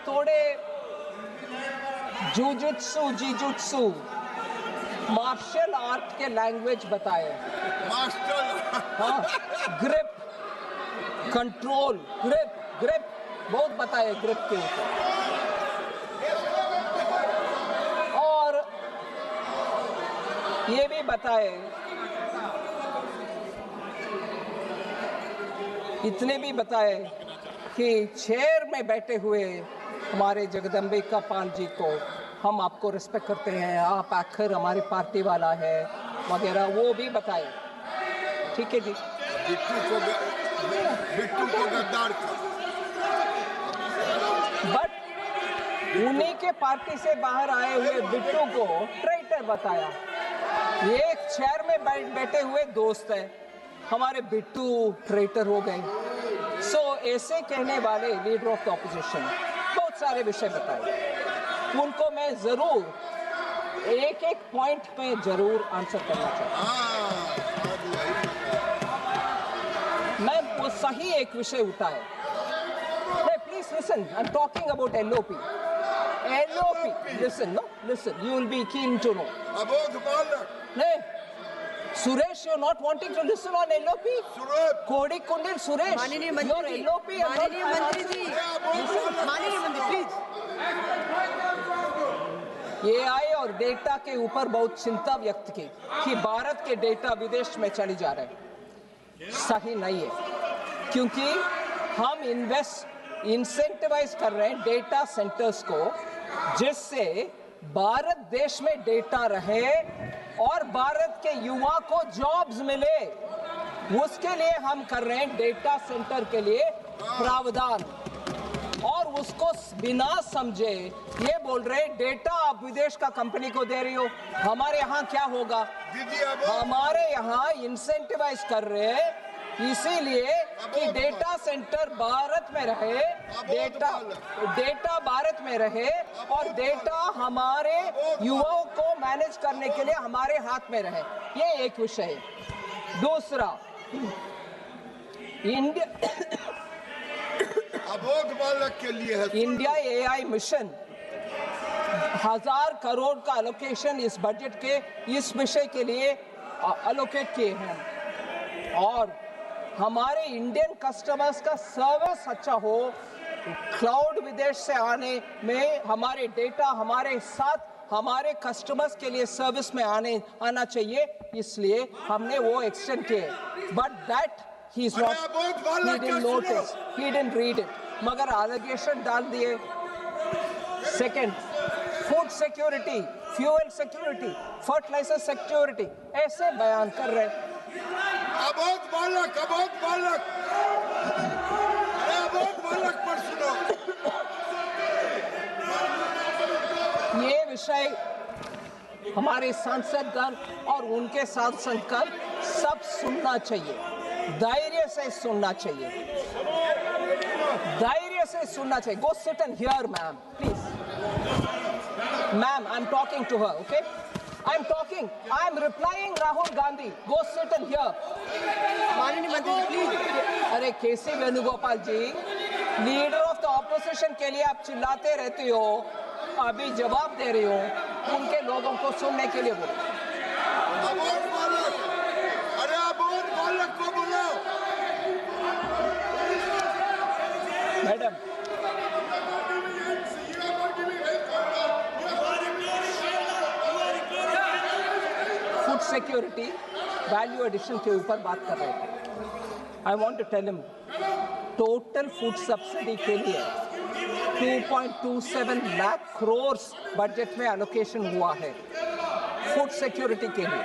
थोड़े जीजुत्सु martial art के language बताए। हाँ, ग्रिप, कंट्रोल, ग्रिप बहुत बताए ग्रिप के ऊपर। और ये भी बताए, इतने भी बताए कि चेयर में बैठे हुए हमारे जगदम्बिका पाल जी को हम आपको रिस्पेक्ट करते हैं, आप आखिर हमारी पार्टी वाला है वगैरह, वो भी बताए। ठीक है जी। बिट्टू को गद्दार बट उन्हीं के पार्टी से बाहर आए हुए बिट्टू को ट्रेटर बताया। ये एक चेयर में बैठे हुए दोस्त है, हमारे बिट्टू ट्रेटर हो गए। सो ऐसे कहने वाले लीडर ऑफ द ऑपोजिशन बहुत सारे विषय बताए, उनको मैं जरूर एक पॉइंट पे जरूर आंसर करना चाहता हूँ। मैं वो सही एक विषय उठाए। Please listen, I am talking about LOP. Listen, you will be keen to know. नहीं, Suresh, you're not wanting to listen on LOP? Kodi Kundil Suresh, माननीय you're मंत्री जी, LOP. माननीय मंत्री जी, माननीय मंत्री प्लीज। AI और डेटा के ऊपर बहुत चिंता व्यक्त की कि भारत के डेटा विदेश में चली जा रहे हैं। सही नहीं है, क्योंकि हम इंसेंटिवाइज कर रहे हैं डेटा सेंटर्स को, जिससे भारत देश में डेटा रहे और भारत के युवा को जॉब्स मिले। उसके लिए हम कर रहे हैं डेटा सेंटर के लिए प्रावधान, और उसको बिना समझे ये बोल रहे डेटा आप विदेश का कंपनी को दे रही हो। हमारे यहाँ क्या होगा? हमारे यहाँ इंसेंटिवाइज कर रहे हैं इसीलिए कि डेटा सेंटर भारत में रहे, डेटा भारत में रहे और डेटा हमारे युवाओं को मैनेज करने के लिए हमारे हाथ में रहे। ये एक विषय है। दूसरा, इंडिया AI मिशन 1000 करोड़ का एलोकेशन इस बजट के इस विषय के लिए एलोकेट किए हैं, और हमारे इंडियन कस्टमर्स का सर्विस अच्छा हो, क्लाउड विदेश से आने में हमारे डेटा हमारे साथ हमारे कस्टमर्स के लिए सर्विस में आना चाहिए, इसलिए हमने वो एक्सटेंड किए। But that he didn't notice, he didn't read it, मगर एलिगेशन डाल दिए। Second, food security, fuel security, fertiliser security, ऐसे बयान कर रहे। अबोध बालक पर सुनो। ये विषय हमारे सांसदगण और उनके सांसदगण सब सुनना चाहिए, धैर्य से सुनना चाहिए, धैर्य से सुनना चाहिए। Go sit and hear, ma'am, please. Ma'am, I'm talking to her, okay? I'm replying Rahul Gandhi. Go sit and hear. माननीय मंत्री जी प्लीज। अरे KC Venugopal ji, leader of the opposition के लिए आप चिल्लाते रहते हो, अभी जवाब दे रहे हो, उनके लोगों को सुनने के लिए बोलो। अबोध बालक को बोलो। Madam, food security, value addition के ऊपर बात कर रहे थे। I want to tell him, total food subsidy के लिए 2.27 लाख करोड़ बजट में एलोकेशन हुआ है फूड सिक्योरिटी के लिए,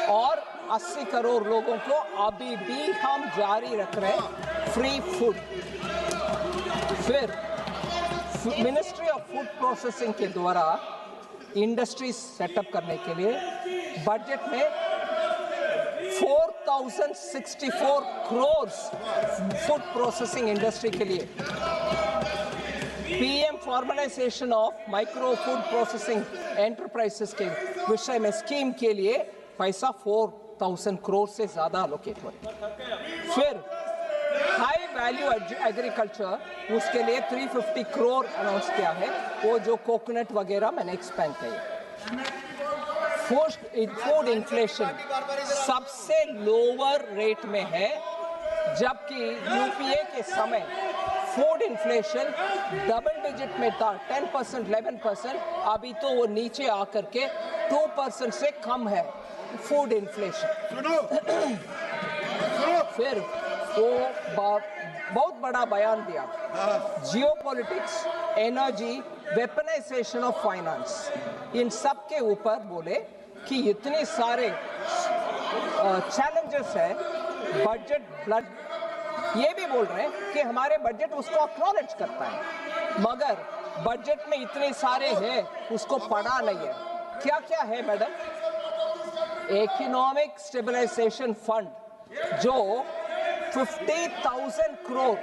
और 80 करोड़ लोगों को अभी भी हम जारी रख रहे हैं फ्री फूड। फिर मिनिस्ट्री ऑफ फूड प्रोसेसिंग के द्वारा इंडस्ट्री सेटअप करने के लिए बजट में 4064 करोड़ फूड प्रोसेसिंग इंडस्ट्री के लिए, PM formalisation of micro food processing enterprises के विषय में स्कीम के लिए पैसा 4000 करोड़ से ज्यादा एलोकेट हो रहे। फिर हाई वैल्यू एग्रीकल्चर, उसके लिए 350 करोड़ अनाउंस किया है, वो जो कोकोनट वगैरह मैंने एक्सपेंड किया। फूड इन्फ्लेशन सबसे लोअर रेट में है, जबकि यूपीए के समय फूड इन्फ्लेशन डबल डिजिट में था, 10%, 11%, अभी तो वो नीचे आकर के 2% से कम है फूड इन्फ्लेशन। फिर वो बहुत बड़ा बयान दिया, geopolitics, energy, weaponization of finance, इन सब के ऊपर बोले कि इतने सारे चैलेंजेस है, बजट ब्लड, ये भी बोल रहे हैं कि हमारे बजट उसको एक्नॉलेज करता है, मगर बजट में इतने सारे हैं उसको पढ़ा नहीं है। क्या क्या है मैडम? इकोनॉमिक स्टेबलाइजेशन फंड जो 50,000 crore,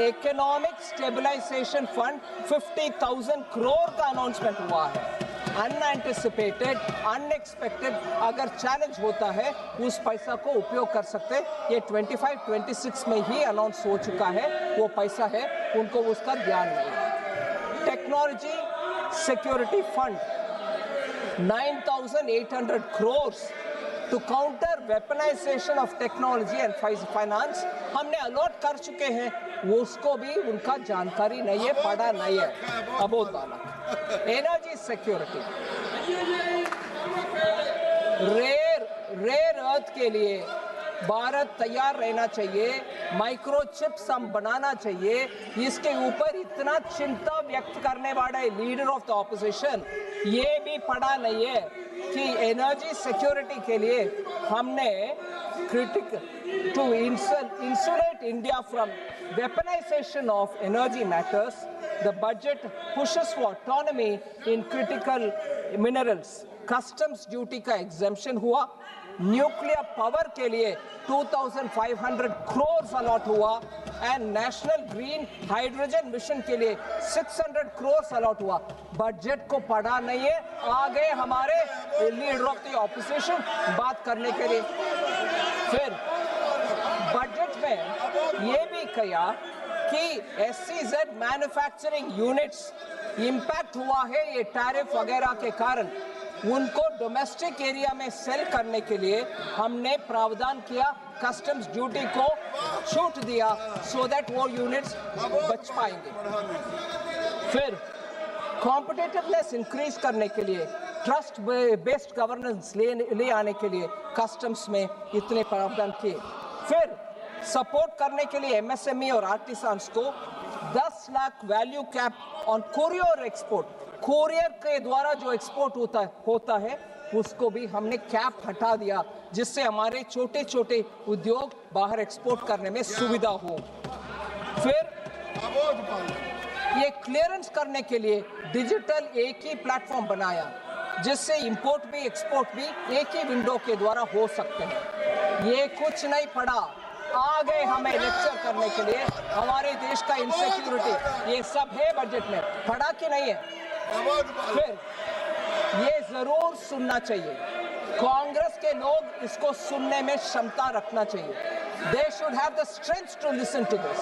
economic stabilisation fund 50,000 crore का अनाउंसमेंट हुआ है। अनएंटिसिपेटेड, अनएक्सपेक्टेड अगर चैलेंज होता है उस पैसा को उपयोग कर सकते। ये 25-26 में ही अनाउंस हो चुका है, वो पैसा है, उनको उसका ध्यान नहीं है। Technology security fund 9,800 crore to counter weaponisation of technology and finance हमने अलॉट कर चुके हैं, उसको भी उनका जानकारी नहीं है, पढ़ा नहीं है। अबोध बालक। एनर्जी सिक्योरिटी, रेयर अर्थ के लिए भारत तैयार रहना चाहिए, माइक्रोचिप्स हम बनाना चाहिए, इसके ऊपर इतना चिंता व्यक्त करने वाले लीडर ऑफ द ऑपोजिशन ये भी पढ़ा नहीं है कि एनर्जी सिक्योरिटी के लिए हमने critical to insulate India from weaponization of energy matters. The budget pushes for autonomy in critical minerals. Customs duty का exemption हुआ, न्यूक्लियर पावर के लिए 2,500 करोड़ अलॉट हुआ, and national green hydrogen mission के लिए 600 करोड़ अलॉट हुआ। बजट को पढ़ा नहीं है, आ गए हमारे लीडर ऑफ द ऑपोजिशन बात करने के लिए। फिर बजट में ये भी कहा कि SEZ मैन्युफैक्चरिंग यूनिट्स इंपैक्ट हुआ है ये टैरिफ वगैरह के कारण, उनको डोमेस्टिक एरिया में सेल करने के लिए हमने प्रावधान किया, कस्टम्स ड्यूटी को छूट दिया, सो दैट वो यूनिट्स बच पाएंगे। फिर कॉम्पिटिटिवनेस इंक्रीज करने के लिए, ट्रस्ट बेस्ड गवर्नेंस ले आने के लिए कस्टम्स में इतने प्रावधान किए। फिर सपोर्ट करने के लिए MSME और आर्टिसान्स को 10 lakh value cap on courier export, courier के द्वारा जो एक्सपोर्ट होता है उसको भी हमने कैप हटा दिया, जिससे हमारे छोटे छोटे उद्योग बाहर एक्सपोर्ट करने में सुविधा हो। फिर ये क्लियरेंस करने के लिए डिजिटल एक ही प्लेटफॉर्म बनाया, जिससे इंपोर्ट भी एक्सपोर्ट भी एक ही विंडो के द्वारा हो सकते हैं। ये कुछ नहीं पड़ा, आ गए हमें लेक्चर करने के लिए, हमारे देश का इनसिक्योरिटी, ये सब है बजट में, पढ़ा कि नहीं है? फिर ये जरूर सुनना चाहिए, कांग्रेस के लोग इसको सुनने में क्षमता रखना चाहिए। They should have the strength to listen to this.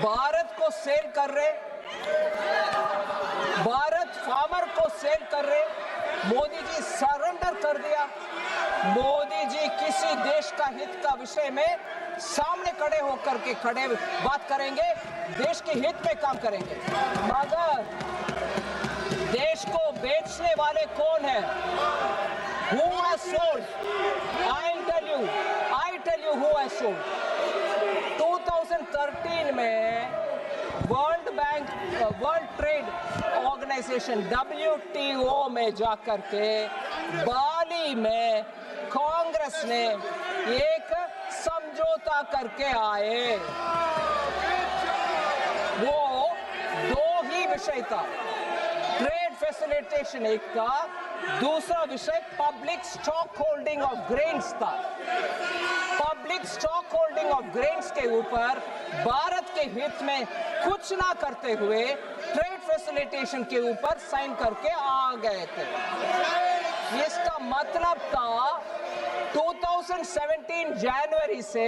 Bharat को सेल कर रहे, भारत फार्मर को सेल कर रहे, मोदी जी सरेंडर कर दिया। मोदी जी किसी देश का हित का विषय में सामने खड़े होकर के बात करेंगे, देश के हित में काम करेंगे, मगर देश को बेचने वाले कौन है? Who has sold? I tell you who has sold. 2013 में वर्ल्ड ट्रेड ऑर्गेनाइजेशन WTO में जाकर के बाली में कांग्रेस ने एक समझौता करके आए। वो दो ही विषय था, ट्रेड फैसिलिटेशन एक था, दूसरा विषय public stock holding of grains था। Public stock holding of grains के ऊपर भारत के हित में कुछ ना करते हुए ट्रेड फैसिलिटेशन के ऊपर साइन करके आ गए थे। इसका मतलब था 2017 जनवरी से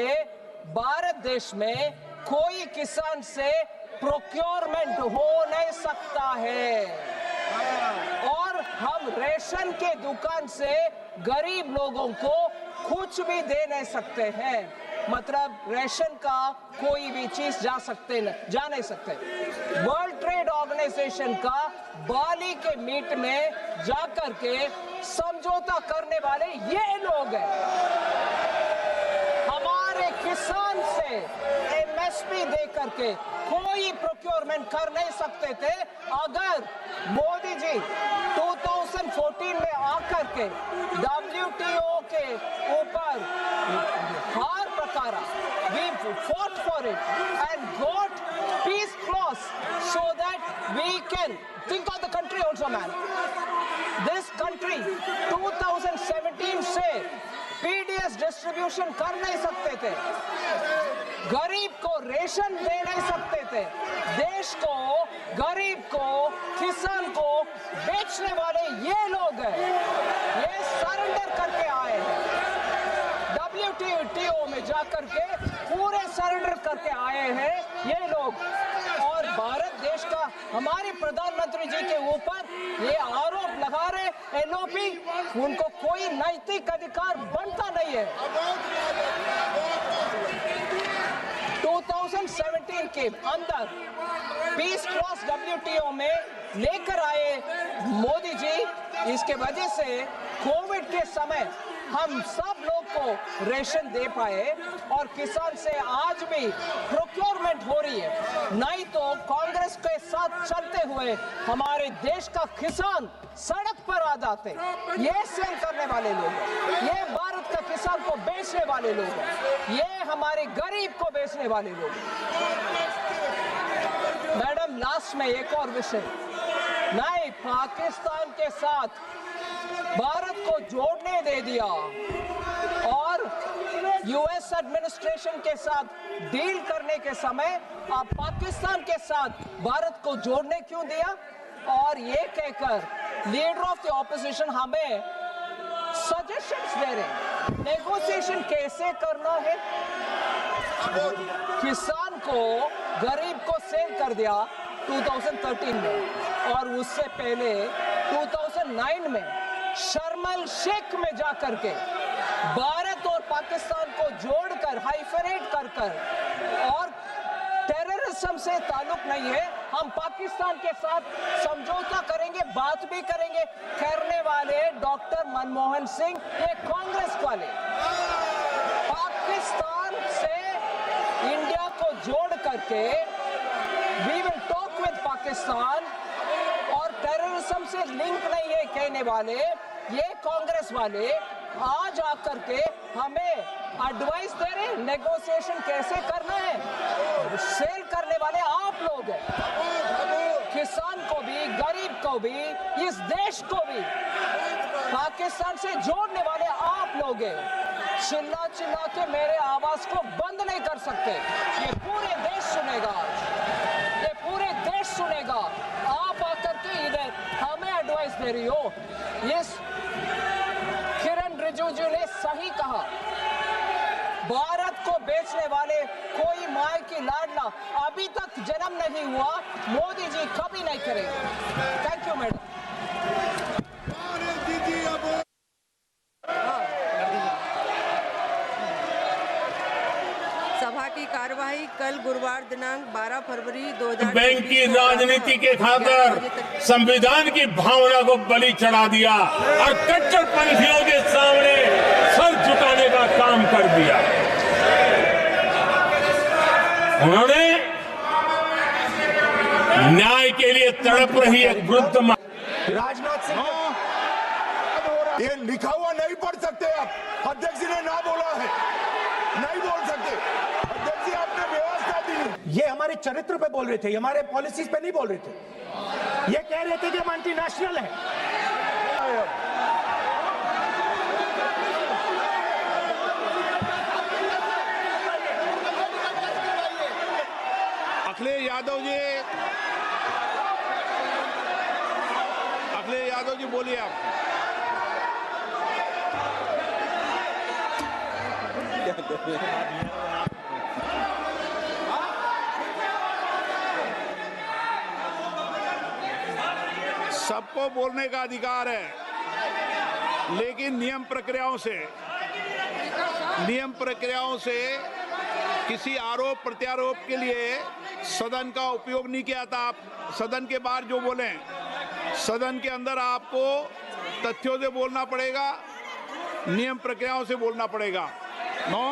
भारत देश में कोई किसान से प्रोक्योरमेंट हो नहीं सकता है और हम रेशन के दुकान से गरीब लोगों को कुछ भी दे नहीं सकते हैं। मतलब रेशन का कोई भी चीज जा नहीं सकते। वर्ल्ड ट्रेड ऑर्गेनाइजेशन का बाली के मीट में जाकर के समझौता करने वाले ये लोग हैं। हमारे किसान से एमएसपी दे करके कोई प्रोक्योरमेंट कर नहीं सकते थे। अगर मोदी जी 2014 में आकर के WTO के ऊपर हार प्रकारा, we fought for it and got peace clause so that we can think of the country also, man. This country 2017 से PDS डिस्ट्रीब्यूशन कर नहीं सकते थे, गरीब को रेशन दे नहीं सकते थे, देश को, गरीब को, किसान को बेचने वाले ये लोग हैं। ये सरेंडर करके आए हैं, WTO में जाकर के पूरे सरेंडर करके आए हैं ये लोग। और भारत देश का हमारे प्रधानमंत्री जी के ऊपर ये आरोप लगा रहे LOP, उनको कोई नैतिक अधिकार बनता नहीं है। 2017 के अंदर पीस क्लॉज WTO में लेकर आए मोदी जी। इसके वजह से कोविड के समय हम सब लोग को रेशन दे पाए और किसान से आज भी प्रोक्योरमेंट हो रही है। नहीं तो कांग्रेस के साथ चलते हुए हमारे देश का किसान सड़क पर आ जाते। ये सेल करने वाले लोग हैं, ये भारत का किसान को बेचने वाले लोग हैं, ये हमारे गरीब को बेचने वाले लोग हैं। मैडम, लास्ट में एक और विषय, नहीं पाकिस्तान के साथ भारत को जोड़ने दे दिया और यूएस एडमिनिस्ट्रेशन के साथ डील करने के समय आप पाकिस्तान के साथ भारत को जोड़ने क्यों दिया? और ये कहकर लीडर ऑफ द ऑपोजिशन हमें सजेशंस दे रहे हैं, नेगोशिएशन कैसे करना है। किसान को, गरीब को सेल कर दिया 2013 में और उससे पहले 2009 में शर्म एल शेख में जाकर के भारत और पाकिस्तान को जोड़कर हाइफेनेट कर और टेररिज्म से ताल्लुक नहीं है, हम पाकिस्तान के साथ समझौता करेंगे, बात भी करेंगे करने वाले डॉक्टर मनमोहन सिंह, ये कांग्रेस वाले पाकिस्तान से इंडिया को जोड़ करके we will talk with Pakistan और टेररिज्म से लिंक नहीं है कहने वाले ये कांग्रेस वाले आज आकर के हमें एडवाइस दे रहे नेगोशिएशन कैसे करना है। सेल करने वाले आप लोग हैं, किसान को भी, गरीब को भी, इस देश को भी पाकिस्तान से जोड़ने वाले आप लोग हैं। चिल्ला चिल्ला के मेरे आवाज को बंद नहीं कर सकते, ये पूरे देश सुनेगा, ये पूरे देश सुनेगा। आप आकर के इधर हमें एडवाइस दे रही हो। यस, किरण रिजिजू ने सही कहा, भारत को बेचने वाले कोई माय की लाडला अभी तक जन्म नहीं हुआ, मोदी जी कभी नहीं करेंगे। Thank you madam. सभा की कार्यवाही कल गुरुवार दिनांक 12 फरवरी 2020 बैंक की राजनीति के खातिर संविधान की भावना को बलि चढ़ा दिया और कट्टरपंथियों के सामने सर झुकाने का काम कर दिया। उन्होंने न्याय के लिए तड़प रही एक वृद्ध राजनाथ सिंह ये लिखा हुआ नहीं पढ़ सकते आप। अध्यक्ष जी ने ना बोला है, नहीं बोल सकते। अध्यक्ष जी आपने व्यवस्था दी। ये हमारे चरित्र पे बोल रहे थे, हमारे पॉलिसीज पे नहीं बोल रहे थे। ये कह रहे थे कि हम एंटी नेशनल हैं। अखिलेश यादव जी बोलिए आप। सबको बोलने का अधिकार है, लेकिन नियम प्रक्रियाओं से किसी आरोप प्रत्यारोप के लिए सदन का उपयोग नहीं किया था। आप सदन के बाहर जो बोलें, सदन के अंदर आपको तथ्यों से बोलना पड़ेगा, नियम प्रक्रियाओं से बोलना पड़ेगा। नो